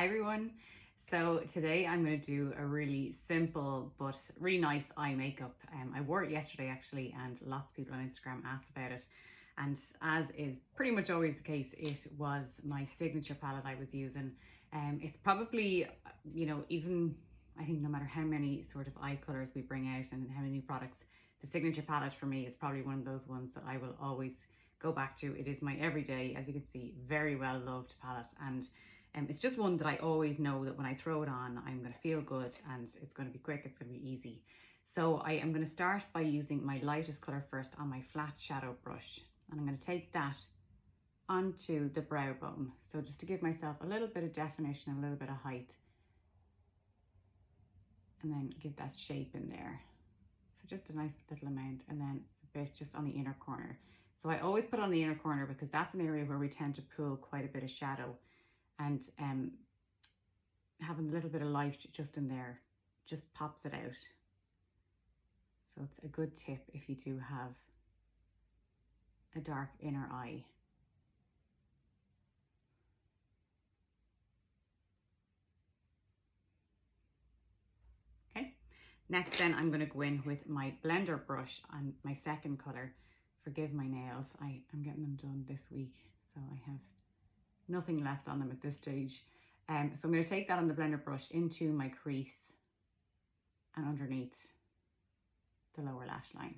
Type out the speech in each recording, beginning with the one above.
Hi everyone. So today I'm going to do a really simple but really nice eye makeup. I wore it yesterday actually, and lots of people on Instagram asked about it. And as is pretty much always the case, it was my signature palette I was using. It's probably, even I think no matter how many sort of eye colors we bring out and how many new products, the signature palette for me is probably one of those ones that I will always go back to. It is my everyday, as you can see, very well loved palette, and it's just one that I always know that when I throw it on, I'm going to feel good and it's going to be quick, it's going to be easy. So I am going to start by using my lightest color first on my flat shadow brush, and I'm going to take that onto the brow bone. So just to give myself a little bit of definition and a little bit of height, and then give that shape in there. So just a nice little amount, and then a bit just on the inner corner. So I always put on the inner corner because that's an area where we tend to pull quite a bit of shadow, and having a little bit of light just in there just pops it out. So it's a good tip if you do have a dark inner eye. Okay, next then I'm going to go in with my blender brush on my second color. Forgive my nails, I'm getting them done this week, so I have nothing left on them at this stage. So I'm going to take that on the blender brush into my crease and underneath the lower lash line.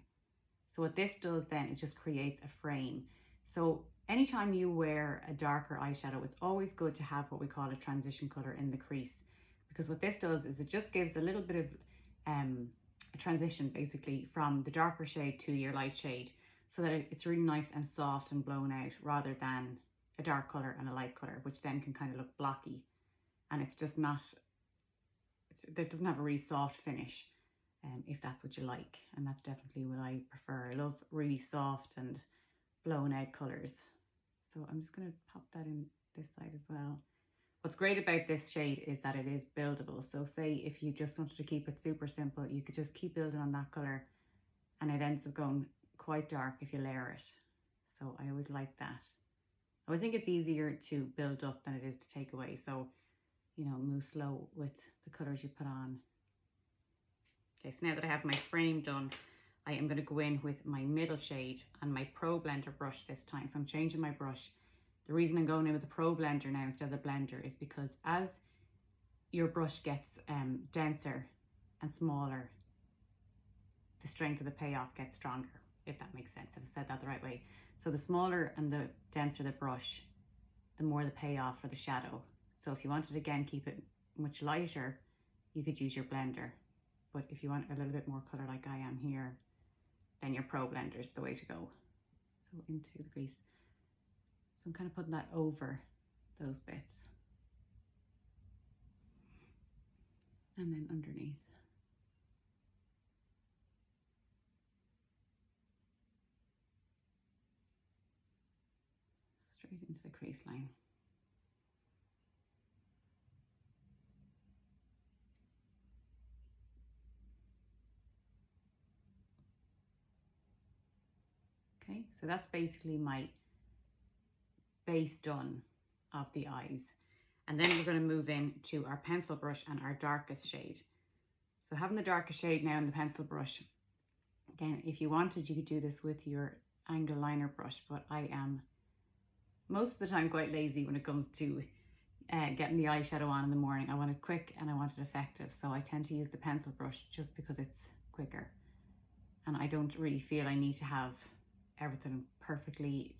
So what this does then, it just creates a frame. So anytime you wear a darker eyeshadow, it's always good to have what we call a transition color in the crease, because what this does is it just gives a little bit of a transition basically from the darker shade to your light shade, so that it's really nice and soft and blown out, rather than a dark color and a light color, which then can kind of look blocky, and it's just not, it doesn't have a really soft finish. If that's what you like, and that's definitely what I prefer. I love really soft and blown out colors. So I'm just going to pop that in this side as well. What's great about this shade is that it is buildable. So say if you just wanted to keep it super simple, you could just keep building on that color and it ends up going quite dark if you layer it. So I always like that. I always think it's easier to build up than it is to take away. So, move slow with the colors you put on. Okay, so now that I have my frame done, I am going to go in with my middle shade and my Pro Blender brush this time. So I'm changing my brush. The reason I'm going in with the Pro Blender now instead of the blender is because as your brush gets denser and smaller, the strength of the payoff gets stronger, if that makes sense, if I said that the right way. So the smaller and the denser the brush, the more the payoff for the shadow. So if you wanted to again keep it much lighter, you could use your blender. But if you want a little bit more color like I am here, then your Pro Blender is the way to go. So into the crease. So I'm kind of putting that over those bits. And then underneath. Straight into the crease line. Okay, so that's basically my base done of the eyes. And then we're going to move in to our pencil brush and our darkest shade. So having the darkest shade now in the pencil brush, again, if you wanted, you could do this with your angle liner brush, but I am most of the time quite lazy when it comes to getting the eyeshadow on in the morning. I want it quick and I want it effective, so I tend to use the pencil brush just because it's quicker. And I don't really feel I need to have everything perfectly,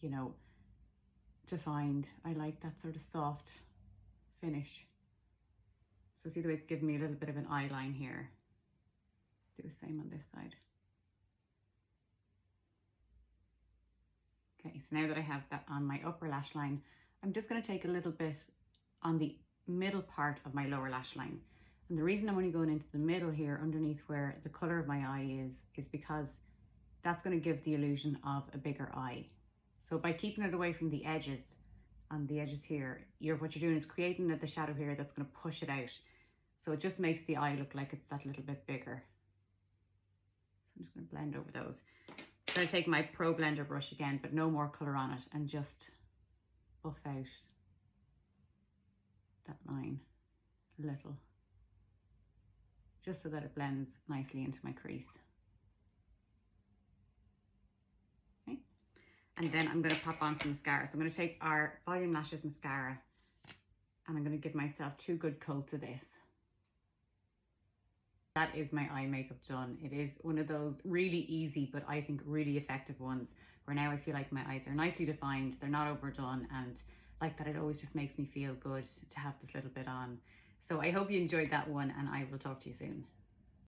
defined. I like that sort of soft finish. So see the way it's giving me a little bit of an eye line here. Do the same on this side. Okay, so now that I have that on my upper lash line, I'm just going to take a little bit on the middle part of my lower lash line. And the reason I'm only going into the middle here, underneath where the color of my eye is because that's going to give the illusion of a bigger eye. So by keeping it away from the edges, on the edges here, what you're doing is creating the shadow here that's going to push it out. So it just makes the eye look like it's that little bit bigger. So I'm just going to blend over those. I'm going to take my Pro Blender brush again, but no more color on it, and just buff out that line. a little, just so that it blends nicely into my crease. Okay. And then I'm going to pop on some mascara. So I'm going to take our Volume Lashes mascara and I'm going to give myself 2 good coats of this. That is my eye makeup done. It is one of those really easy, but I think really effective ones where now I feel like my eyes are nicely defined, they're not overdone, and like that, it always just makes me feel good to have this little bit on. So I hope you enjoyed that one, and I will talk to you soon.